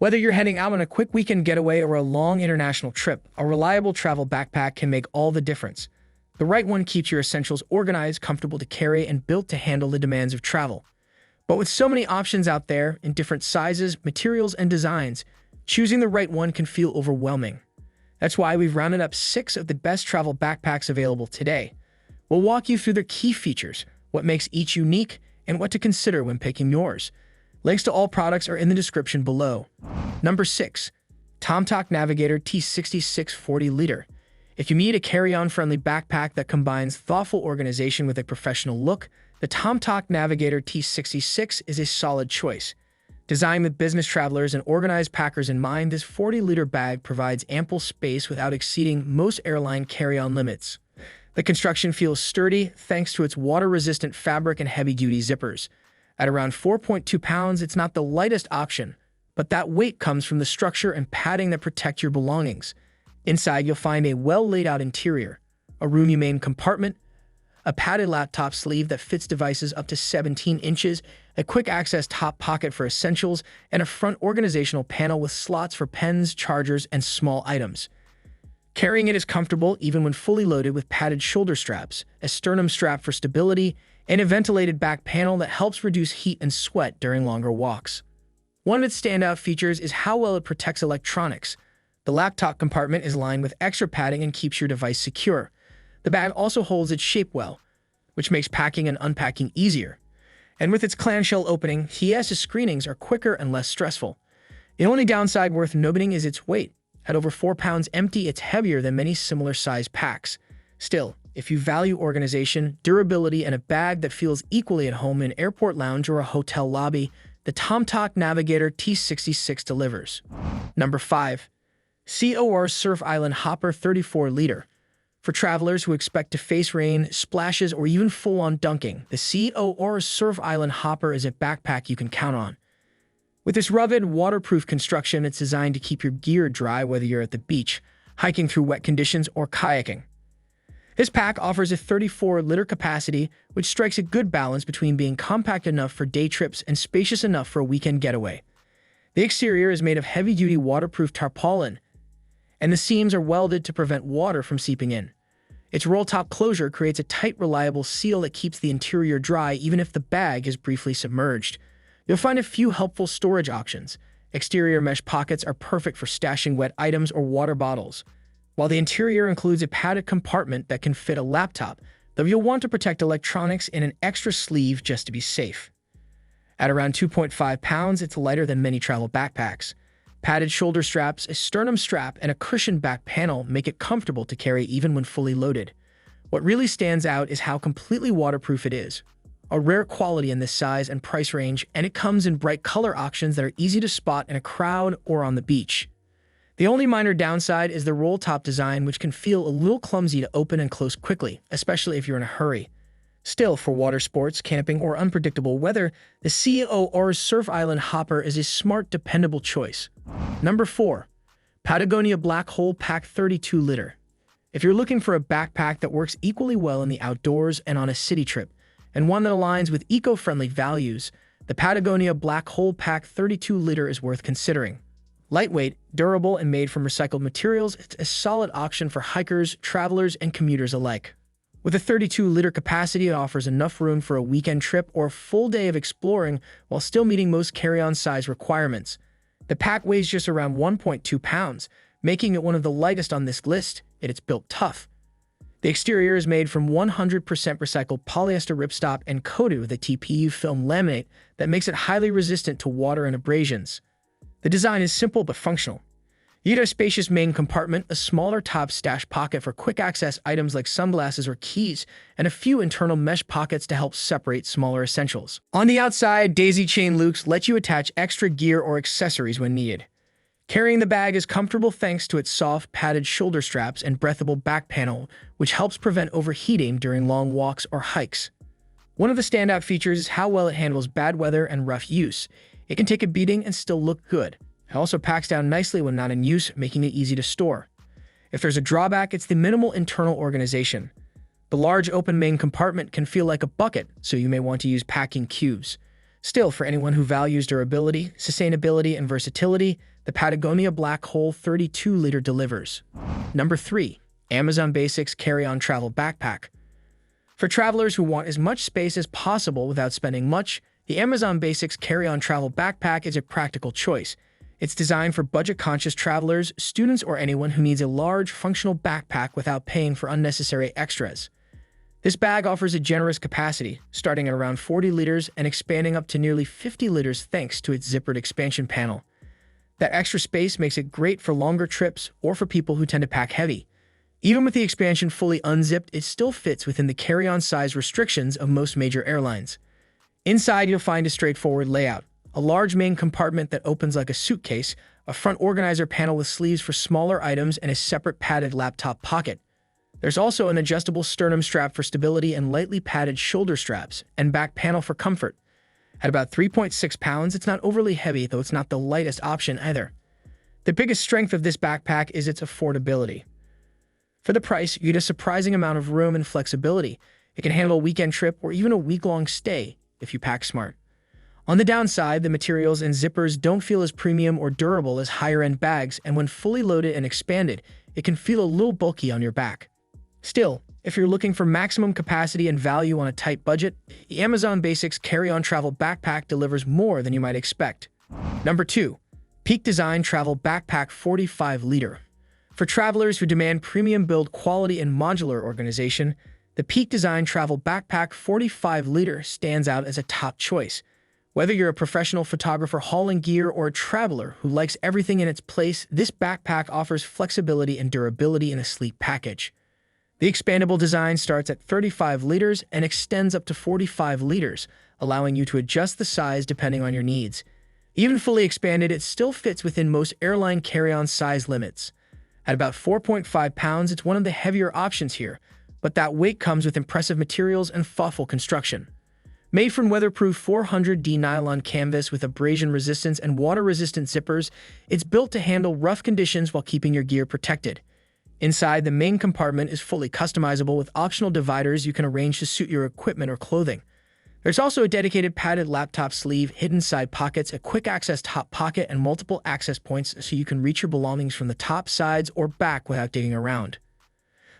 Whether you're heading out on a quick weekend getaway or a long international trip, a reliable travel backpack can make all the difference. The right one keeps your essentials organized, comfortable to carry, and built to handle the demands of travel. But with so many options out there in different sizes, materials, and designs, choosing the right one can feel overwhelming. That's why we've rounded up 6 of the best travel backpacks available today. We'll walk you through their key features, what makes each unique, and what to consider when picking yours. Links to all products are in the description below. Number 6. TomToc Navigator T66 40-liter. If you need a carry-on friendly backpack that combines thoughtful organization with a professional look, the TomToc Navigator T66 is a solid choice. Designed with business travelers and organized packers in mind, this 40-liter bag provides ample space without exceeding most airline carry-on limits. The construction feels sturdy thanks to its water-resistant fabric and heavy-duty zippers. At around 4.2 pounds, it's not the lightest option, but that weight comes from the structure and padding that protect your belongings. Inside, you'll find a well-laid-out interior, a roomy main compartment, a padded laptop sleeve that fits devices up to 17 inches, a quick-access top pocket for essentials, and a front organizational panel with slots for pens, chargers, and small items. Carrying it is comfortable even when fully loaded with padded shoulder straps, a sternum strap for stability, and a ventilated back panel that helps reduce heat and sweat during longer walks. One of its standout features is how well it protects electronics. The laptop compartment is lined with extra padding and keeps your device secure. The bag also holds its shape well, which makes packing and unpacking easier. And with its clamshell opening, TS's screenings are quicker and less stressful. The only downside worth noting is its weight. At over 4 pounds empty, it's heavier than many similar-sized packs. Still, if you value organization, durability, and a bag that feels equally at home in an airport lounge or a hotel lobby, the TomToc Navigator T66 delivers. Number 5. COR Surf Island Hopper 34-liter. For travelers who expect to face rain, splashes, or even full-on dunking, the COR Surf Island Hopper is a backpack you can count on. With its rugged, waterproof construction, it's designed to keep your gear dry whether you're at the beach, hiking through wet conditions, or kayaking. This pack offers a 34-liter capacity, which strikes a good balance between being compact enough for day trips and spacious enough for a weekend getaway. The exterior is made of heavy-duty waterproof tarpaulin, and the seams are welded to prevent water from seeping in. Its roll-top closure creates a tight, reliable seal that keeps the interior dry even if the bag is briefly submerged. You'll find a few helpful storage options. Exterior mesh pockets are perfect for stashing wet items or water bottles, while the interior includes a padded compartment that can fit a laptop, though you'll want to protect electronics in an extra sleeve just to be safe. At around 2.5 pounds, it's lighter than many travel backpacks. Padded shoulder straps, a sternum strap, and a cushioned back panel make it comfortable to carry even when fully loaded. What really stands out is how completely waterproof it is, a rare quality in this size and price range, and it comes in bright color options that are easy to spot in a crowd or on the beach. The only minor downside is the roll-top design, which can feel a little clumsy to open and close quickly, especially if you're in a hurry. Still, for water sports, camping, or unpredictable weather, the COR Surf Island Hopper is a smart, dependable choice. Number 4. Patagonia Black Hole Pack 32-liter. If you're looking for a backpack that works equally well in the outdoors and on a city trip, and one that aligns with eco-friendly values, the Patagonia Black Hole Pack 32-liter is worth considering. Lightweight, durable, and made from recycled materials, it's a solid option for hikers, travelers, and commuters alike. With a 32-liter capacity, it offers enough room for a weekend trip or a full day of exploring while still meeting most carry-on size requirements. The pack weighs just around 1.2 pounds, making it one of the lightest on this list, and it's built tough. The exterior is made from 100% recycled polyester ripstop and coated with a TPU film laminate that makes it highly resistant to water and abrasions. The design is simple but functional. You get a spacious main compartment, a smaller top stash pocket for quick-access items like sunglasses or keys, and a few internal mesh pockets to help separate smaller essentials. On the outside, daisy chain loops let you attach extra gear or accessories when needed. Carrying the bag is comfortable thanks to its soft, padded shoulder straps and breathable back panel, which helps prevent overheating during long walks or hikes. One of the standout features is how well it handles bad weather and rough use. It can take a beating and still look good. It also packs down nicely when not in use, making it easy to store. If there's a drawback, it's the minimal internal organization. The large open main compartment can feel like a bucket, so you may want to use packing cubes. Still, for anyone who values durability, sustainability, and versatility, the Patagonia Black Hole 32-liter delivers. Number 3. Amazon Basics Carry-On Travel Backpack. For travelers who want as much space as possible without spending much, the Amazon Basics Carry-On Travel Backpack is a practical choice. It's designed for budget-conscious travelers, students, or anyone who needs a large, functional backpack without paying for unnecessary extras. This bag offers a generous capacity, starting at around 40 liters and expanding up to nearly 50 liters thanks to its zippered expansion panel. That extra space makes it great for longer trips or for people who tend to pack heavy. Even with the expansion fully unzipped, it still fits within the carry-on size restrictions of most major airlines. Inside, you'll find a straightforward layout: a large main compartment that opens like a suitcase, a front organizer panel with sleeves for smaller items, and a separate padded laptop pocket. There's also an adjustable sternum strap for stability and lightly padded shoulder straps, and back panel for comfort. At about 3.6 pounds, it's not overly heavy, though it's not the lightest option either. The biggest strength of this backpack is its affordability. For the price, you get a surprising amount of room and flexibility. It can handle a weekend trip or even a week-long stay if you pack smart. On the downside, the materials and zippers don't feel as premium or durable as higher-end bags, and when fully loaded and expanded, it can feel a little bulky on your back. Still, if you're looking for maximum capacity and value on a tight budget, the Amazon Basics Carry-On Travel Backpack delivers more than you might expect. Number 2. Peak Design Travel Backpack 45-liter. For travelers who demand premium build quality and modular organization, the Peak Design Travel Backpack 45-liter stands out as a top choice. Whether you're a professional photographer hauling gear or a traveler who likes everything in its place, this backpack offers flexibility and durability in a sleek package. The expandable design starts at 35 liters and extends up to 45 liters, allowing you to adjust the size depending on your needs. Even fully expanded, it still fits within most airline carry-on size limits. At about 4.5 pounds, it's one of the heavier options here, but that weight comes with impressive materials and thoughtful construction. Made from weatherproof 400D nylon canvas with abrasion resistance and water-resistant zippers, it's built to handle rough conditions while keeping your gear protected. Inside, the main compartment is fully customizable with optional dividers you can arrange to suit your equipment or clothing. There's also a dedicated padded laptop sleeve, hidden side pockets, a quick-access top pocket, and multiple access points so you can reach your belongings from the top, sides, or back without digging around.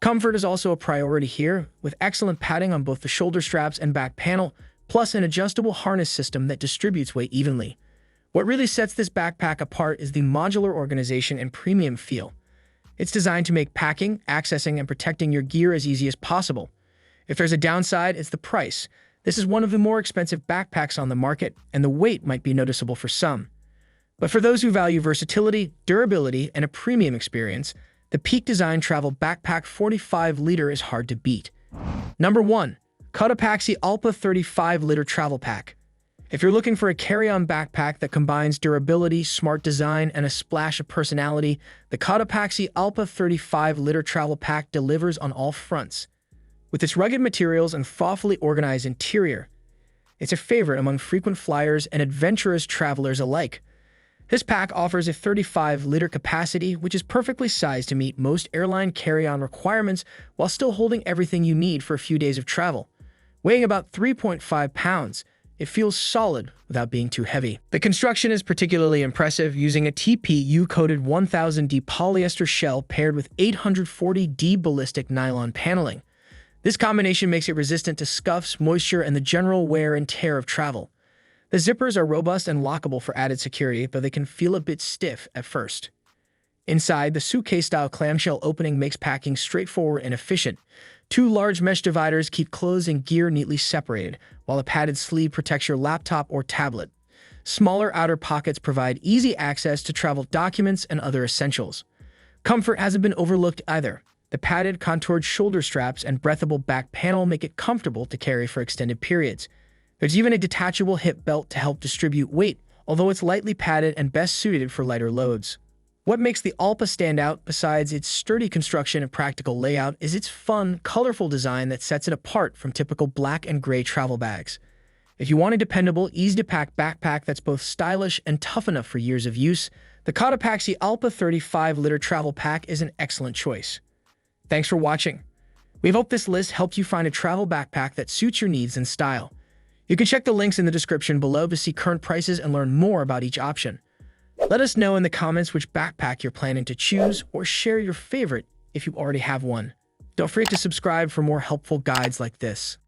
Comfort is also a priority here, with excellent padding on both the shoulder straps and back panel, plus an adjustable harness system that distributes weight evenly. What really sets this backpack apart is the modular organization and premium feel. It's designed to make packing, accessing, and protecting your gear as easy as possible. If there's a downside, it's the price. This is one of the more expensive backpacks on the market, and the weight might be noticeable for some. But for those who value versatility, durability, and a premium experience, the Peak Design Travel Backpack 45-liter is hard to beat. Number 1. Cotopaxi Allpa 35-liter Travel Pack. If you're looking for a carry-on backpack that combines durability, smart design, and a splash of personality, the Cotopaxi Allpa 35-liter Travel Pack delivers on all fronts. With its rugged materials and thoughtfully organized interior, it's a favorite among frequent flyers and adventurous travelers alike. This pack offers a 35-liter capacity, which is perfectly sized to meet most airline carry-on requirements while still holding everything you need for a few days of travel. Weighing about 3.5 pounds, it feels solid without being too heavy. The construction is particularly impressive, using a TPU-coated 1000D polyester shell paired with 840D ballistic nylon paneling. This combination makes it resistant to scuffs, moisture, and the general wear and tear of travel. The zippers are robust and lockable for added security, though they can feel a bit stiff at first. Inside, the suitcase-style clamshell opening makes packing straightforward and efficient. Two large mesh dividers keep clothes and gear neatly separated, while a padded sleeve protects your laptop or tablet. Smaller outer pockets provide easy access to travel documents and other essentials. Comfort hasn't been overlooked either. The padded, contoured shoulder straps and breathable back panel make it comfortable to carry for extended periods. There's even a detachable hip belt to help distribute weight, although it's lightly padded and best suited for lighter loads. What makes the Allpa stand out, besides its sturdy construction and practical layout, is its fun, colorful design that sets it apart from typical black and gray travel bags. If you want a dependable, easy-to-pack backpack that's both stylish and tough enough for years of use, the Cotopaxi Allpa 35-liter travel pack is an excellent choice. Thanks for watching. We hope this list helped you find a travel backpack that suits your needs and style. You can check the links in the description below to see current prices and learn more about each option. Let us know in the comments which backpack you're planning to choose, or share your favorite if you already have one. Don't forget to subscribe for more helpful guides like this.